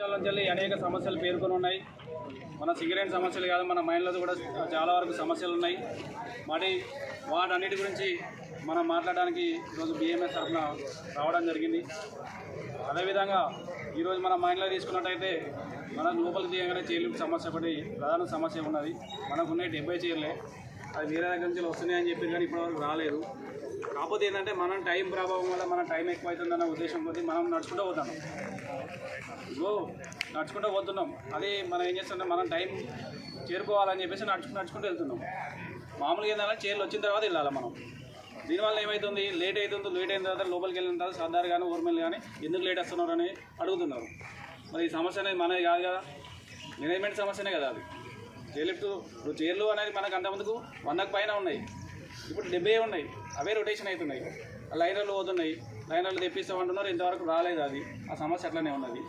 నుంచి అనేక సమస్యలు పేర్కొని ఉన్నాయి. మన సిగరెట్ సమస్యలు కాదు, మన మైండ్లో కూడా చాలా వరకు సమస్యలు ఉన్నాయి. వాటన్నిటి గురించి మనం మాట్లాడడానికి ఈరోజు బిఎంఎస్ తరఫున రావడం జరిగింది. అదేవిధంగా ఈరోజు మన మైండ్లో తీసుకున్నట్టయితే మన లోపలికి తీయగానే చైర్లిఫ్ట్ సమస్య ఒకటి ప్రధాన సమస్య ఉన్నది. మనకున్న 70 చైర్లే, అది వేరే దగ్గర నుంచి వస్తున్నాయని చెప్పి కానీ ఇప్పటివరకు రాలేదు. కాకపోతే ఏంటంటే మనం టైం ప్రభావం వల్ల మన టైం ఎక్కువ అవుతుందన్న ఉద్దేశం కొద్దీ మనం నడుచుకుంటూ పోతున్నాం. నడుచుకుంటూ పోతున్నాం. అది మనం ఏం చేస్తున్నాం, మనం టైం చేరుకోవాలని చెప్పేసి నడుచుకుంటూ వెళ్తున్నాం. మామూలుగా ఏంటంటే చైర్లు వచ్చిన తర్వాత వెళ్ళాలి మనం. దీనివల్ల ఏమవుతుంది, లేట్ అయిన తర్వాత లోపలికి వెళ్ళిన తర్వాత సర్దార్ కానీ ఊర్మిల్ కానీ ఎందుకు లేట్ వస్తున్నారు అని అడుగుతున్నారు. మరి ఈ సమస్య అనేది మనది కాదు కదా, మేనేజ్మెంట్ సమస్యనే కదా అది. చైర్లు అనేది మనకు అంతమందుకు 100కు పైన ఉన్నాయి, ఇప్పుడు 70 ఉన్నాయి. అవే రొటేషన్ అవుతున్నాయి. లైనర్లు పోతున్నాయి, లైనర్లు తెప్పిస్తామంటున్నారు, ఇంతవరకు రాలేదు. అది ఆ సమస్య అట్లనే ఉన్నది.